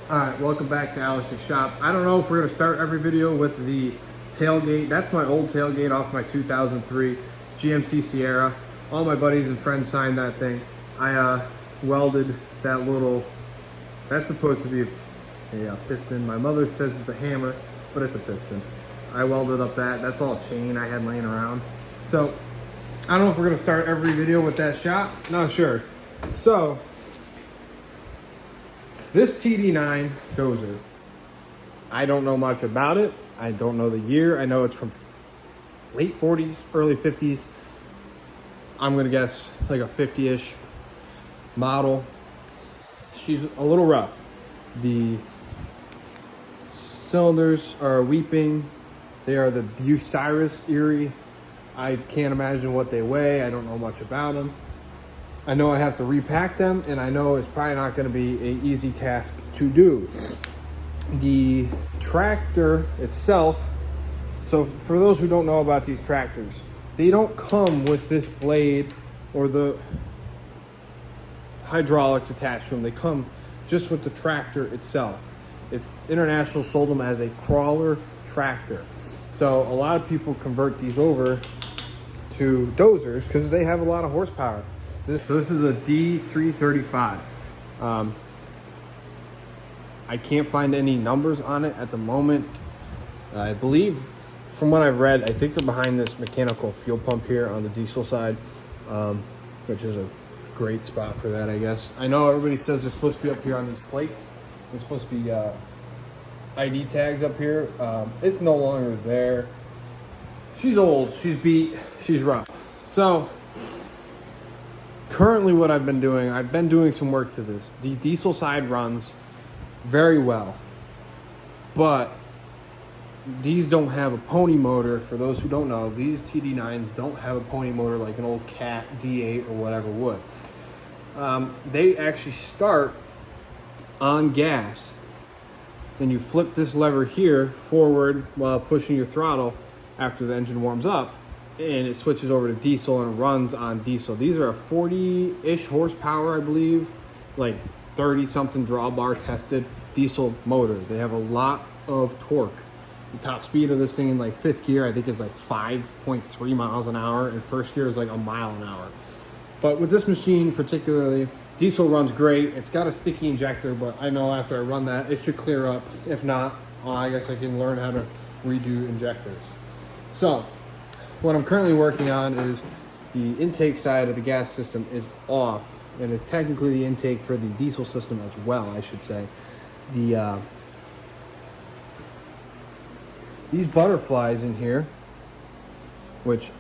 Alright, welcome back to Alistair's Shop. I don't know if we're going to start every video with the tailgate. That's my old tailgate off my 2003 GMC Sierra. All my buddies and friends signed that thing. I welded that little, that's supposed to be a piston. My mother says it's a hammer, but it's a piston. I welded up that's all chain I had laying around. So, I don't know if we're going to start every video with that shot. Not sure. So, this TD9 dozer, I don't know much about it. I don't know the year. I know it's from late 40s, early 50s. I'm going to guess like a 50-ish model. She's a little rough. The cylinders are weeping. They are the Bucyrus Erie. I can't imagine what they weigh. I don't know much about them. I know I have to repack them, and I know it's probably not going to be an easy task to do. The tractor itself, so for those who don't know about these tractors, they don't come with this blade or the hydraulics attached to them. They come just with the tractor itself. It's International sold them as a crawler tractor. So a lot of people convert these over to dozers because they have a lot of horsepower. So this is a D335. I can't find any numbers on it at the moment. I believe, from what I've read, I think they're behind this mechanical fuel pump here on the diesel side, which is a great spot for that, I guess. I know everybody says they're supposed to be up here on these plates. There's supposed to be ID tags up here. It's no longer there. She's old, she's beat, she's rough. So, currently what I've been doing some work to this. The diesel side runs very well, but these don't have a pony motor. For those who don't know, these TD9s don't have a pony motor like an old Cat D8 or whatever would. They actually start on gas, and you flip this lever here forward while pushing your throttle after the engine warms up, and it switches over to diesel and runs on diesel. These are a 40-ish horsepower, I believe, like 30-something drawbar tested diesel motor. They have a lot of torque. The top speed of this thing in like fifth gear, I think, is like 5.3 miles an hour, and first gear is like a mile an hour. But with this machine particularly, diesel runs great. It's got a sticky injector, but I know after I run that, it should clear up. If not, I guess I can learn how to redo injectors. So, what I'm currently working on is the intake side of the gas system is off, and it's technically the intake for the diesel system as well, I should say. These butterflies in here, which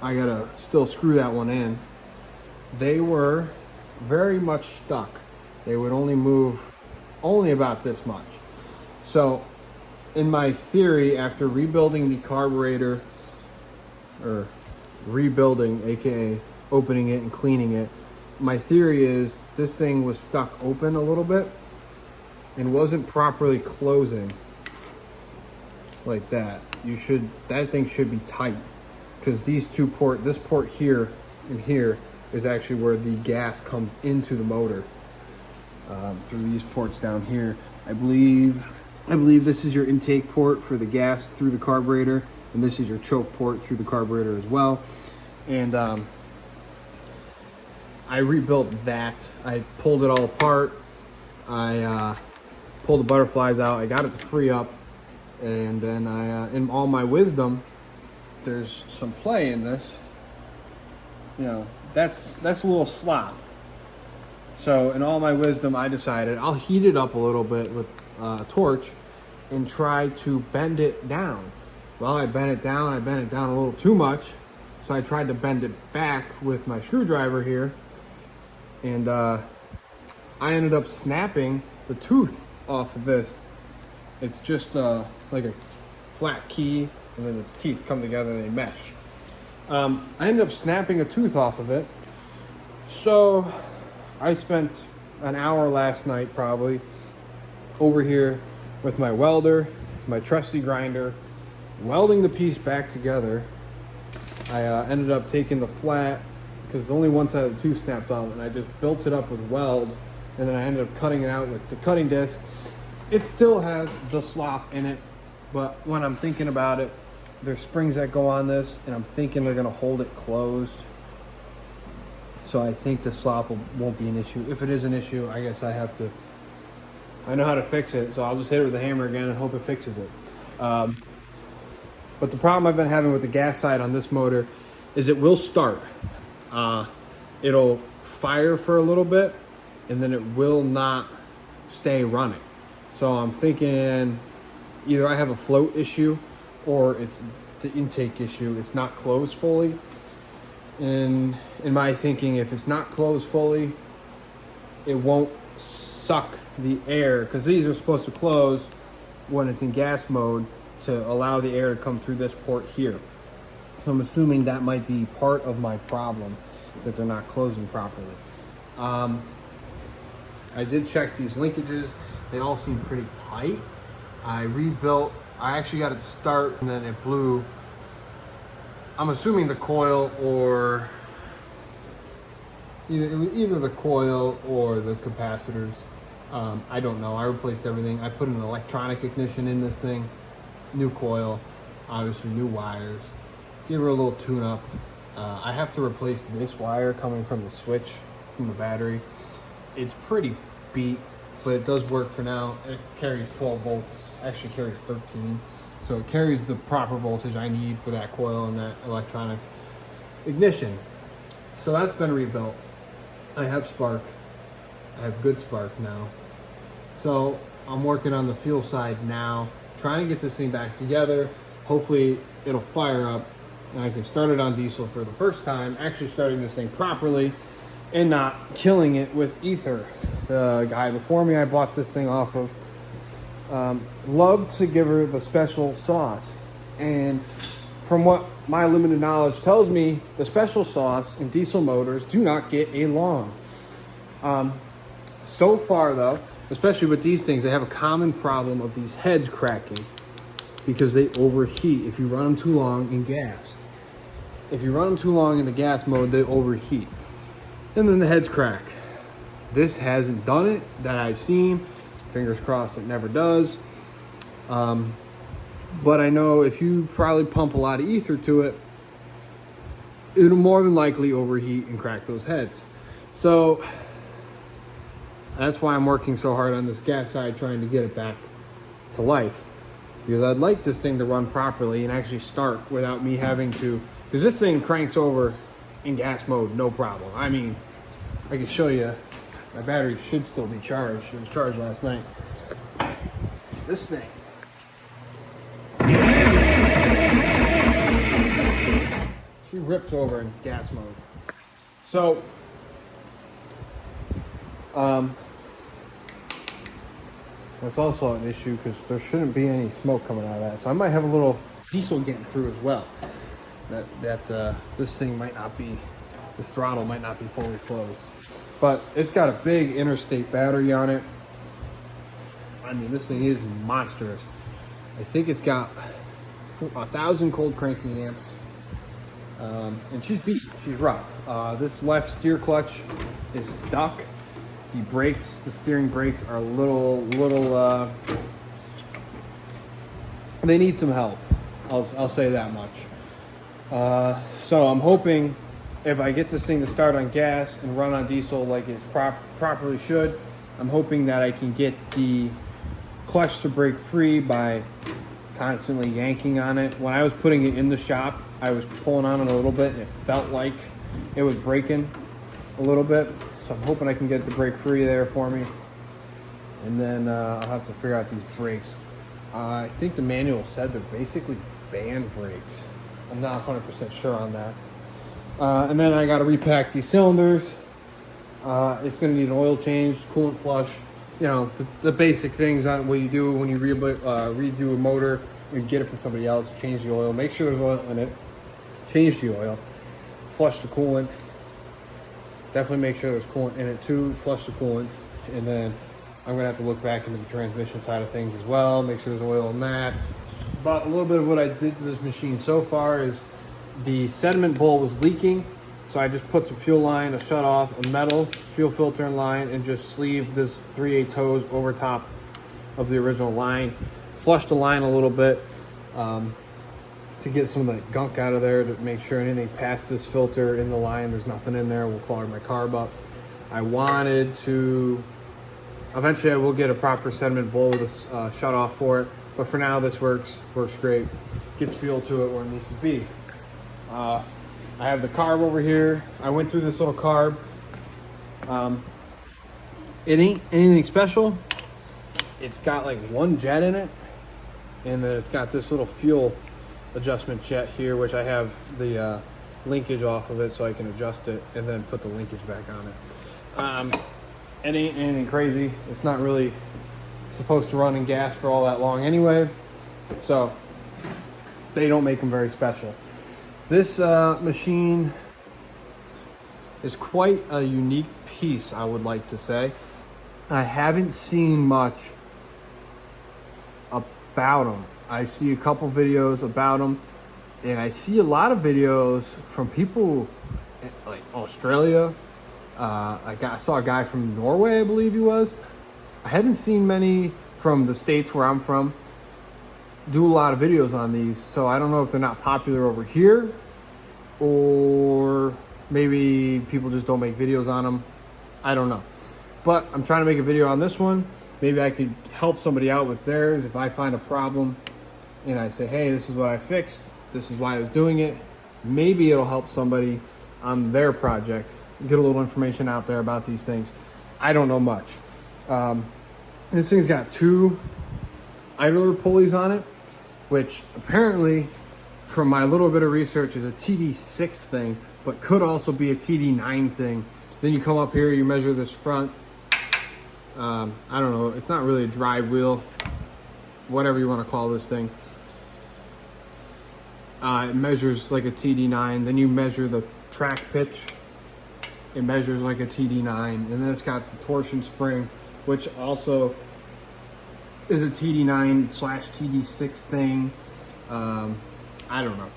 I gotta still screw that one in, they were very much stuck. They would only move about this much. So, in my theory, after rebuilding the carburetor, or rebuilding, aka opening it and cleaning it, my theory is this thing was stuck open a little bit and wasn't properly closing like that. That thing should be tight, because these two this port here and here is actually where the gas comes into the motor, through these ports down here. I believe this is your intake port for the gas through the carburetor, and this is your choke port through the carburetor as well. And I rebuilt that. I pulled it all apart. I pulled the butterflies out. I got it to free up, and then in all my wisdom, there's some play in this. You know, that's a little slop. So in all my wisdom, I decided I'll heat it up a little bit with a torch and try to bend it down. Well, I bent it down a little too much, so I tried to bend it back with my screwdriver here, and I ended up snapping the tooth off of this. It's just like a flat key, and then the teeth come together and they mesh. I ended up snapping a tooth off of it, so I spent an hour last night probably over here with my welder, my trusty grinder, welding the piece back together. I ended up taking the flat, because only one side of the tooth snapped off, and I just built it up with weld and then I ended up cutting it out with the cutting disc. It still has the slop in it, but when I'm thinking about it, there's springs that go on this, and I'm thinking they're gonna hold it closed. So I think the slop won't be an issue. If it is an issue, I guess I know how to fix it, so I'll just hit it with a hammer again and hope it fixes it. But the problem I've been having with the gas side on this motor is it will start. It'll fire for a little bit, and then it will not stay running. So I'm thinking either I have a float issue or it's the intake issue. It's not closed fully. And in my thinking, if it's not closed fully, it won't suck the air, because these are supposed to close when it's in gas mode to allow the air to come through this port here. So I'm assuming that might be part of my problem, that they're not closing properly. I did check these linkages. They all seem pretty tight. I actually got it to start and then it blew. I'm assuming the coil or either the coil or the capacitors. I don't know. I replaced everything. I put an electronic ignition in this thing, new coil, obviously new wires. Give her a little tune up. I have to replace this wire coming from the switch from the battery. It's pretty beat, but it does work for now. It carries 12 volts, actually carries 13. So it carries the proper voltage I need for that coil and that electronic ignition. So that's been rebuilt. I have spark. I have good spark now. So I'm working on the fuel side now, trying to get this thing back together. Hopefully it'll fire up and I can start it on diesel for the first time, actually starting this thing properly and not killing it with ether. The guy before me I bought this thing off of loved to give her the special sauce, and from what my limited knowledge tells me, the special sauce in diesel motors do not get along. So far though, especially with these things, they have a common problem of these heads cracking because they overheat if you run them too long in gas. If you run them too long in the gas mode, they overheat and then the heads crack. This hasn't done it that I've seen. Fingers crossed it never does. But I know if you probably pump a lot of ether to it, it'll more than likely overheat and crack those heads. So that's why I'm working so hard on this gas side, trying to get it back to life. Because I'd like this thing to run properly and actually start without me having to, because this thing cranks over in gas mode, no problem. I mean, I can show you, my battery should still be charged. It was charged last night. This thing. She rips over in gas mode. So, that's also an issue because there shouldn't be any smoke coming out of that. So I might have a little diesel getting through as well. This thing might not be, this throttle might not be fully closed. But it's got a big interstate battery on it. I mean, this thing is monstrous. I think it's got 1,000 cold cranking amps. And she's beat, she's rough. This left steer clutch is stuck. The brakes, the steering brakes are a little, they need some help. I'll say that much. So I'm hoping if I get this thing to start on gas and run on diesel like it properly should, I'm hoping that I can get the clutch to break free by constantly yanking on it. When I was putting it in the shop, I was pulling on it a little bit and it felt like it was breaking a little bit. So I'm hoping I can get the brake free there for me. And then I'll have to figure out these brakes. I think the manual said they're basically band brakes. I'm not 100% sure on that. And then I got to repack these cylinders. It's going to need an oil change, coolant flush. You know, the basic things on what you do when you redo a motor. You get it from somebody else, change the oil, make sure there's oil in it, change the oil, flush the coolant. Definitely make sure there's coolant in it too, flush the coolant. And then I'm gonna have to look back into the transmission side of things as well, make sure there's oil in that. But a little bit of what I did to this machine so far is the sediment bowl was leaking. So I just put some fuel line, a shut off, a metal fuel filter in line, and just sleeve this 3/8 hose over top of the original line. Flush the line a little bit to get some of the gunk out of there, to make sure anything past this filter in the line, there's nothing in there, will clog my carb up. I wanted to, eventually I will get a proper sediment bowl with a shut off for it, but for now this works great. Gets fuel to it where it needs to be. I have the carb over here. I went through this little carb. It ain't anything special. It's got like one jet in it, and then it's got this little fuel adjustment jet here, which I have the linkage off of it so I can adjust it and then put the linkage back on it. It ain't anything crazy. It's not really supposed to run in gas for all that long anyway, so they don't make them very special. This machine is quite a unique piece, I would like to say. I haven't seen much about them. I see a couple videos about them, and I see a lot of videos from people like Australia. I saw a guy from Norway, I believe he was. I haven't seen many from the States where I'm from do a lot of videos on these, so I don't know if they're not popular over here, or maybe people just don't make videos on them. I don't know. But I'm trying to make a video on this one. Maybe I could help somebody out with theirs if I find a problem and I say, hey, this is what I fixed, this is why I was doing it. Maybe it'll help somebody on their project, get a little information out there about these things. I don't know much. This thing's got 2 idler pulleys on it, which apparently, from my little bit of research, is a TD6 thing, but could also be a TD9 thing. Then you come up here, you measure this front. I don't know, it's not really a drive wheel, whatever you want to call this thing. It measures like a TD9. Then you measure the track pitch. It measures like a TD9. And then it's got the torsion spring, which also is a TD9/TD6 thing. I don't know.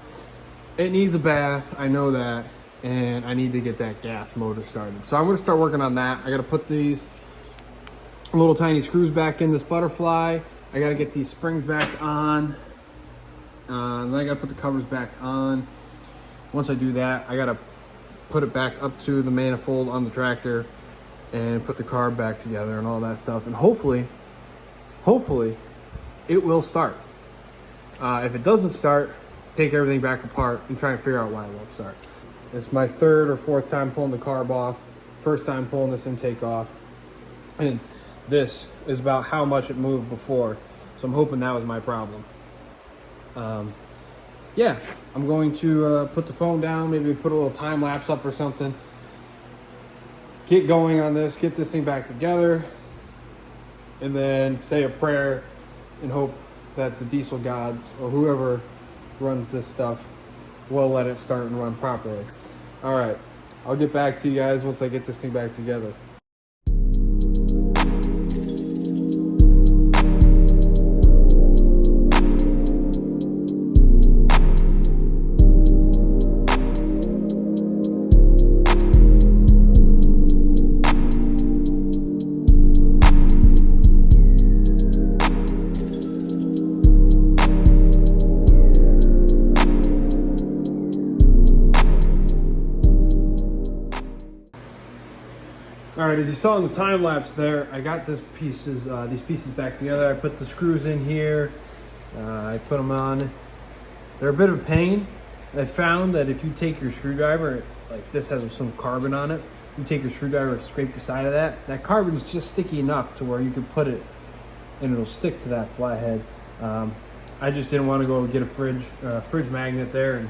It needs a bath, I know that, and I need to get that gas motor started. So I'm gonna start working on that. I gotta put these little tiny screws back in this butterfly. I gotta get these springs back on. And then I gotta put the covers back on. Once I do that, I gotta put it back up to the manifold on the tractor and put the carb back together and all that stuff. And hopefully it will start. If it doesn't start, take everything back apart and try and figure out why it won't start. It's my 3rd or 4th time pulling the carb off. First time pulling this intake off. And this is about how much it moved before. So I'm hoping that was my problem. Yeah, I'm going to put the phone down, maybe put a little time lapse up or something. Get going on this, get this thing back together, and then say a prayer and hope that the diesel gods or whoever runs this stuff will let it start and run properly. All right, I'll get back to you guys once I get this thing back together. All right, as you saw in the time lapse there, I got these pieces back together. I put the screws in here. I put them on. They're a bit of a pain. I found that if you take your screwdriver, like this has some carbon on it, you take your screwdriver and scrape the side of that carbon is just sticky enough to where you can put it and it'll stick to that flathead. I just didn't want to go get a fridge magnet there and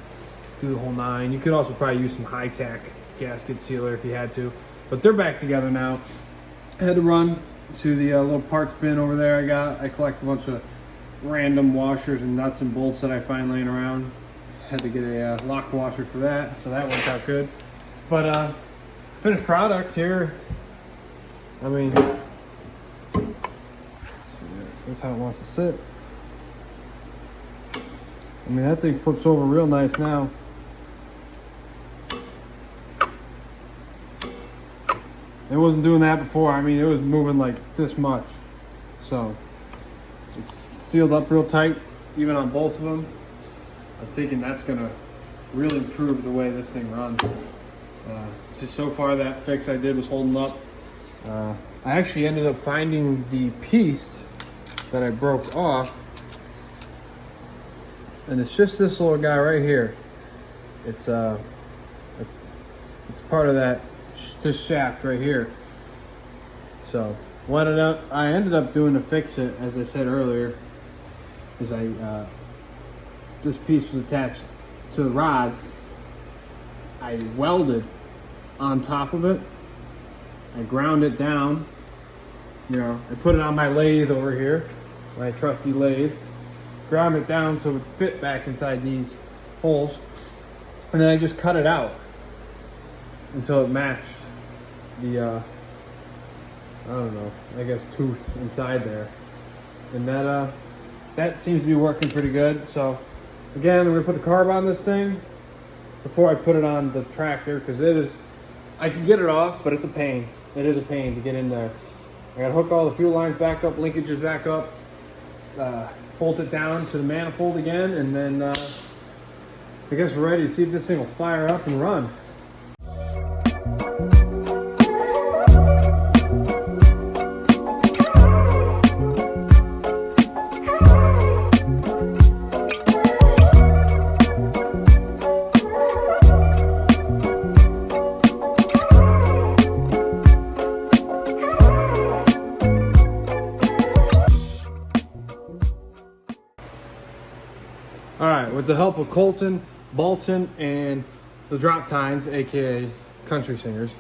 do the whole 9. You could also probably use some high-tack gasket sealer if you had to. But they're back together now. I had to run to the little parts bin over there I collect a bunch of random washers and nuts and bolts that I find laying around. Had to get a lock washer for that, so that worked out good. But finished product here. I mean, that's how it wants to sit. I mean, that thing flips over real nice now. It wasn't doing that before. I mean, it was moving like this much. So it's sealed up real tight, even on both of them. I'm thinking that's gonna really improve the way this thing runs. So far that fix I did was holding up. I actually ended up finding the piece that I broke off, and it's just this little guy right here. It's part of this shaft right here. So what I ended up doing to fix it, as I said earlier, is this piece was attached to the rod. I welded on top of it. I ground it down. You know, I put it on my lathe over here, my trusty lathe. Ground it down so it would fit back inside these holes. And then I just cut it out until it matched the, I don't know, I guess tooth inside there. And that seems to be working pretty good. So again, I'm gonna put the carb on this thing before I put it on the tractor, because I can get it off, but it's a pain. It is a pain to get in there. I gotta hook all the fuel lines back up, linkages back up, bolt it down to the manifold again, and then I guess we're ready to see if this thing will fire up and run. All right, with the help of Colton, Bolton, and the Drop Tines, aka Country Singers,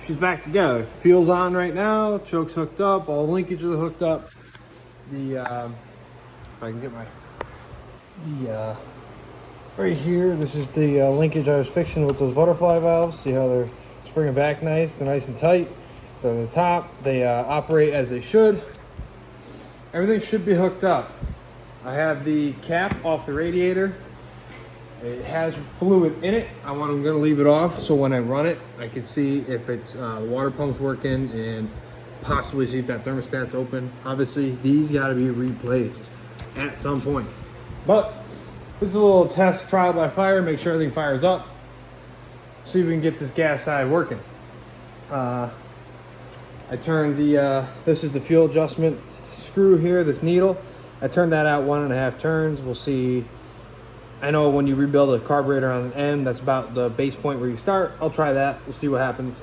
she's back together. Fuel's on right now, choke's hooked up, all the linkages are hooked up. If I can get right here, this is the linkage I was fixing with those butterfly valves. See how they're springing back nice, they're nice and tight. They're on the top, they operate as they should. Everything should be hooked up. I have the cap off the radiator. It has fluid in it. I'm going to leave it off so when I run it, I can see if it's the water pump's working and possibly see if that thermostat's open. Obviously, these got to be replaced at some point. But this is a little test trial by fire. Make sure everything fires up. See if we can get this gas side working. I turned this is the fuel adjustment screw here, this needle. I turned that out 1.5 turns. We'll see. I know when you rebuild a carburetor on the end, that's about the base point where you start. I'll try that. We'll see what happens.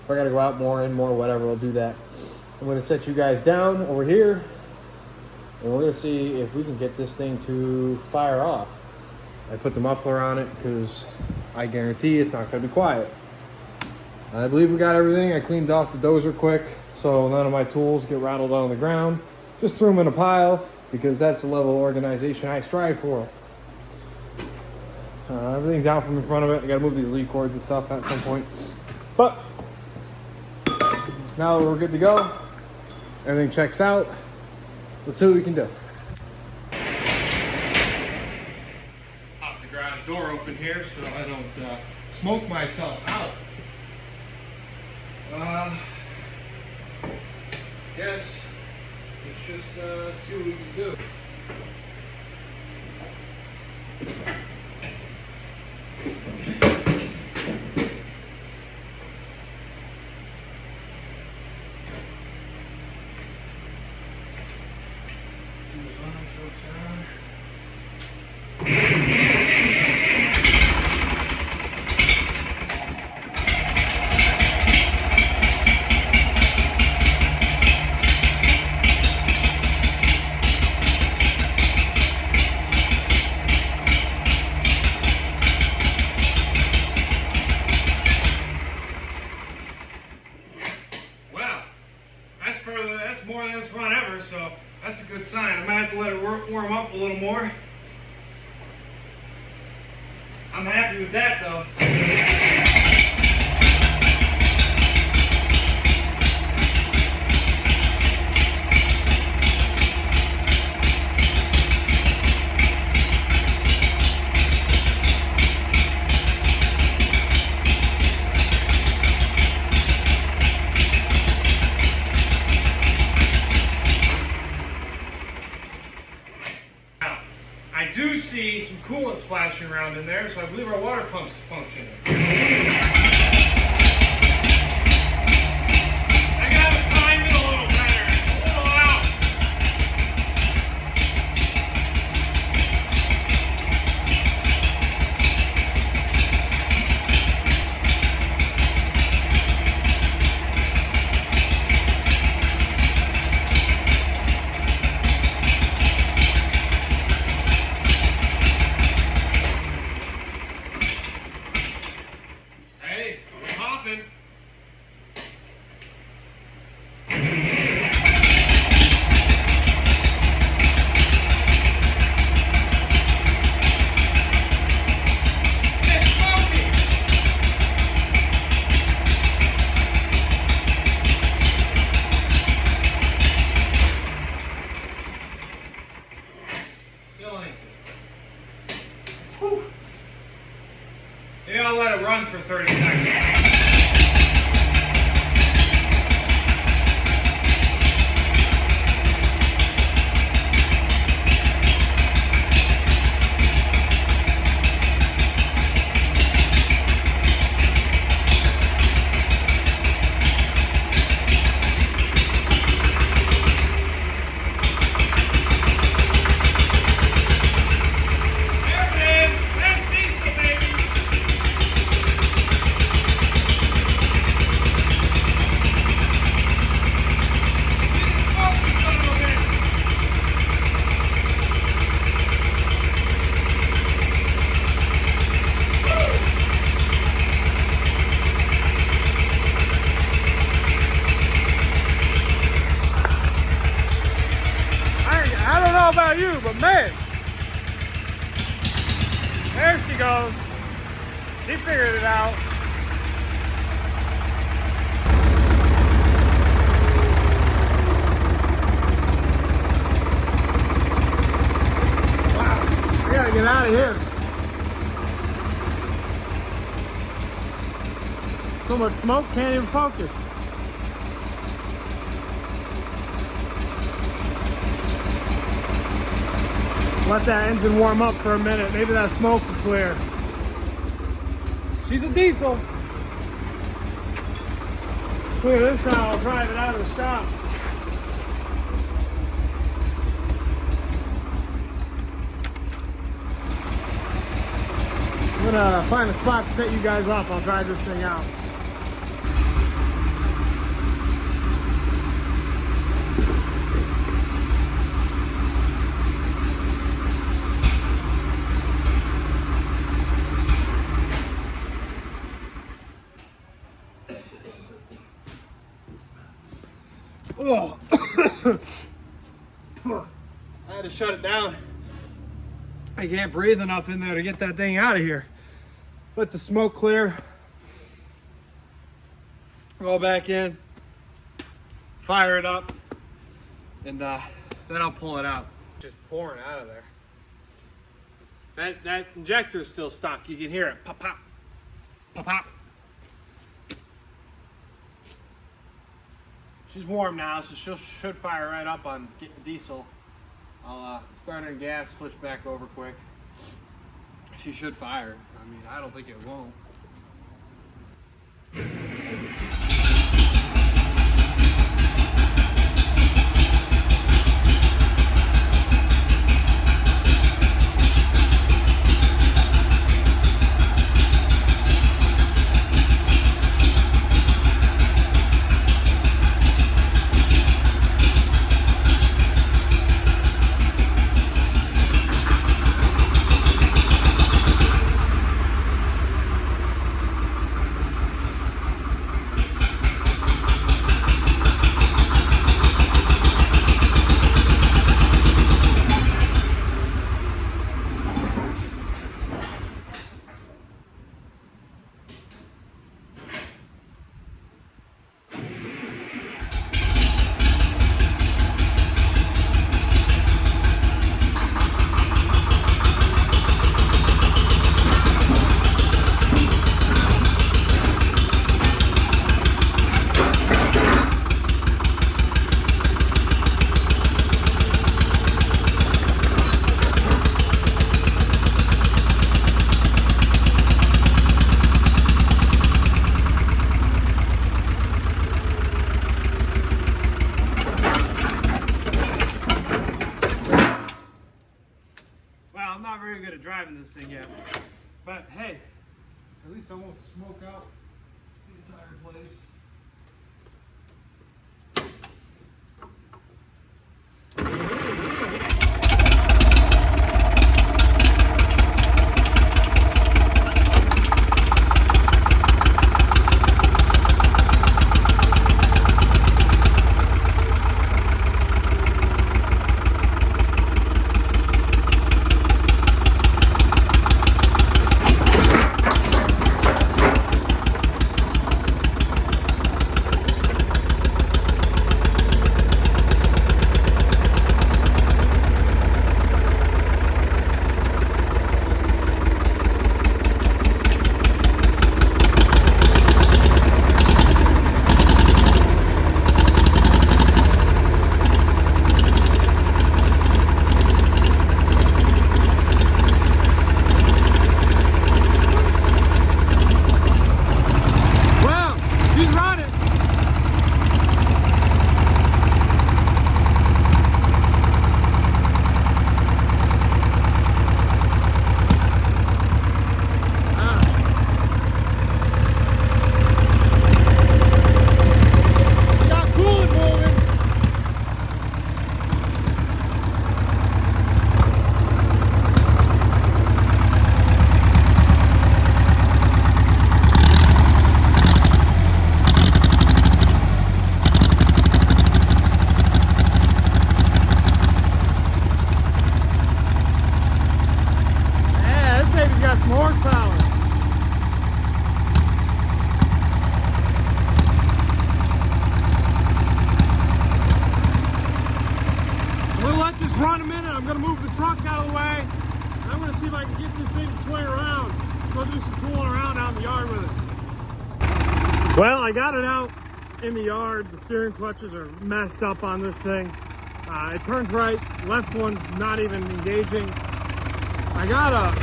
If I gotta go out more, in more, whatever, I'll do that. I'm gonna set you guys down over here, and we're gonna see if we can get this thing to fire off. I put the muffler on it because I guarantee it's not gonna be quiet. I believe we got everything. I cleaned off the dozer quick so none of my tools get rattled on the ground. Just threw them in a pile because that's the level of organization I strive for. Everything's out from in front of it. I gotta move these lead cords and stuff at some point. But now that we're good to go, everything checks out. Let's see what we can do. Pop the garage door open here so I don't smoke myself out. Guess let's just see what we can do. That's more than it's run ever, so that's a good sign. I might have to let it warm up a little more. I'm happy with that though. splashing around in there, so I believe our water pump's functioning. I gotta time it a little better. A little out. Hey, we're hopping. It's smoking. Still ain't. Whew. Maybe I'll let it run for 30 seconds. There it is. That's diesel, baby. I don't know about you, but man, there she goes. She figured it out. Wow, I gotta get out of here. So much smoke, can't even focus. Let that engine warm up for a minute. Maybe that smoke will clear. She's a diesel. Clear this out, I'll drive it out of the shop. I'm gonna find a spot to set you guys up. I'll drive this thing out. Oh. I had to shut it down. I can't breathe enough in there to get that thing out of here. Let the smoke clear. Roll back in. Fire it up. And then I'll pull it out. Just pouring out of there. That injector is still stuck. You can hear it. Pop, pop. Pop, pop. She's warm now, so she should fire right up on getting the diesel. I'll start her in gas, switch back over quick. She should fire. I mean, I don't think it won't. good at driving this thing yet. But hey, at least I won't smoke out the entire place. Run a minute, I'm gonna move the truck out of the way. I'm gonna see if I can get this thing to swing around. Go do some fooling around out in the yard with it. Well, I got it out in the yard. The steering clutches are messed up on this thing. It turns right, left one's not even engaging. I got a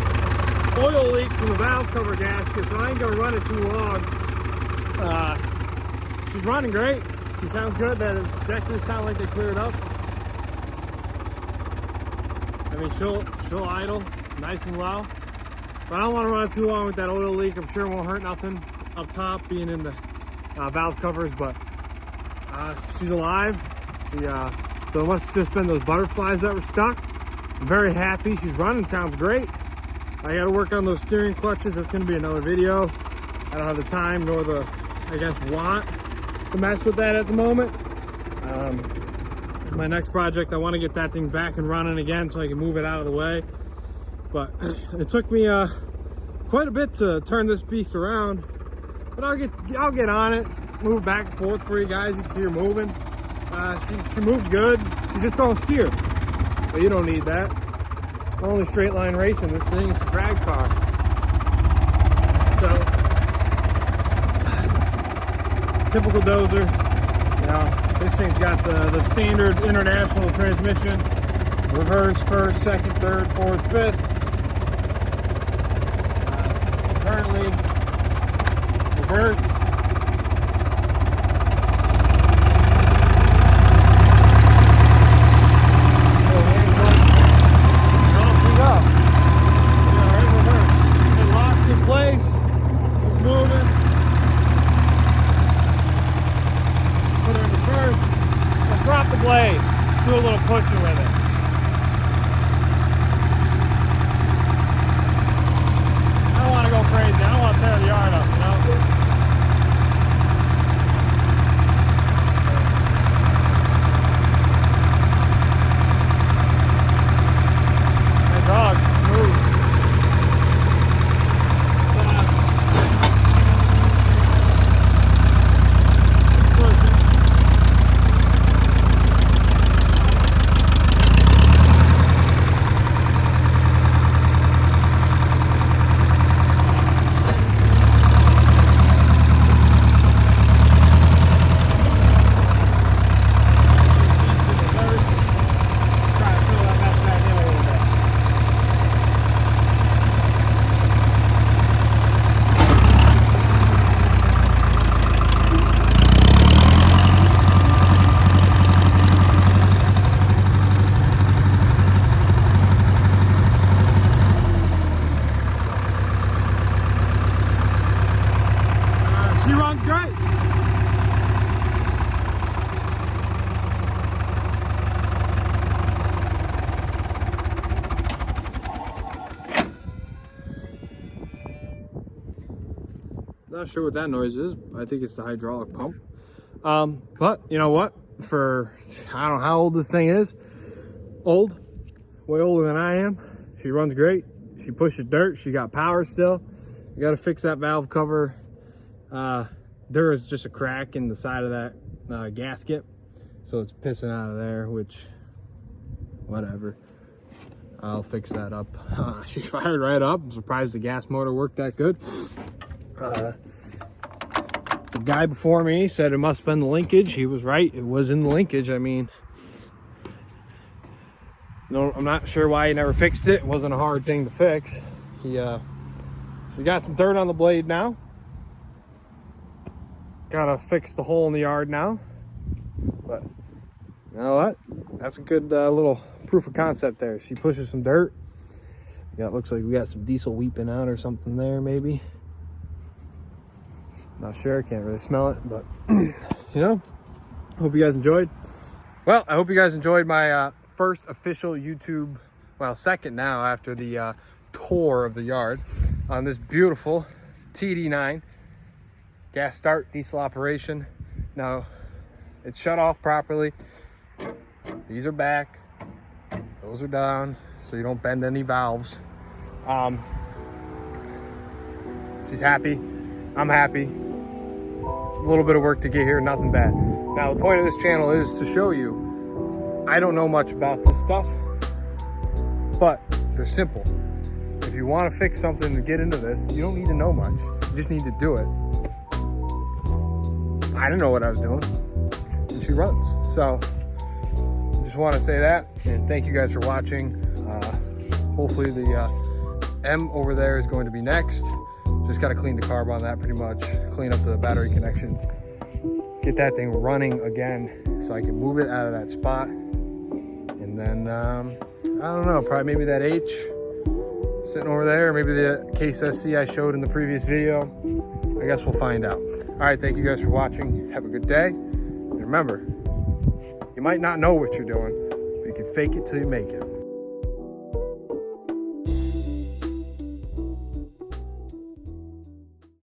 oil leak from the valve cover gasket, so I ain't gonna run it too long. She's running great. She sounds good. That definitely sound like they cleared up. I mean, she'll idle nice and low, but I don't want to run it too long with that oil leak. I'm sure it won't hurt nothing up top being in the valve covers, but she's alive. So it must have just been those butterflies that were stuck. I'm very happy. She's running, sounds great. I got to work on those steering clutches. That's going to be another video. I don't have the time nor the, I guess, want to mess with that at the moment. My next project, I want to get that thing back and running again so I can move it out of the way. But it took me quite a bit to turn this beast around. But I'll get on it, move back and forth for you guys. You can see her moving. She moves good. She just don't steer. But you don't need that. Only straight line racing this thing. It's a drag car. So typical dozer. You know. This thing's got the standard international transmission, reverse, first, second, third, fourth, fifth. Currently, reverse. Off we go. Yeah, right, reverse. It locks in place. It's moving. Put her in the first, and drop the blade, do a little pushing with it. I don't want to go crazy, I don't want to tear the yard up, you know? That dog's smooth. Not sure what that noise is. I think it's the hydraulic pump. But you know what? For, I don't know how old this thing is. Old. Way older than I am. She runs great. She pushes dirt. She got power still. You got to fix that valve cover. There is just a crack in the side of that gasket. So it's pissing out of there, which, whatever. I'll fix that up. She fired right up. I'm surprised the gas motor worked that good. The guy before me said it must have been the linkage. He was right. It was in the linkage. I mean, no, I'm not sure why he never fixed it. It wasn't a hard thing to fix. So we got some dirt on the blade now. Gotta fix the hole in the yard now. But you know what? That's a good little proof of concept there. She pushes some dirt. Yeah, it looks like we got some diesel weeping out or something there, maybe. Not sure, can't really smell it, but you know, hope you guys enjoyed. Well, I hope you guys enjoyed my first official YouTube, well, second now after the tour of the yard on this beautiful TD9 gas start diesel operation. Now, it's shut off properly. These are back, those are down, so you don't bend any valves. She's happy, I'm happy. A little bit of work to get here, nothing bad. Now, the point of this channel is to show you, I don't know much about this stuff, but they're simple. If you want to fix something to get into this, you don't need to know much. You just need to do it. I didn't know what I was doing, and she runs. So, just want to say that, and thank you guys for watching. Hopefully the M over there is going to be next. Just got to clean the carb on that pretty much, clean up the battery connections, get that thing running again so I can move it out of that spot. And then, I don't know, probably maybe that H sitting over there, maybe the case SC I showed in the previous video. I guess we'll find out. All right, thank you guys for watching. Have a good day. And remember, you might not know what you're doing, but you can fake it till you make it.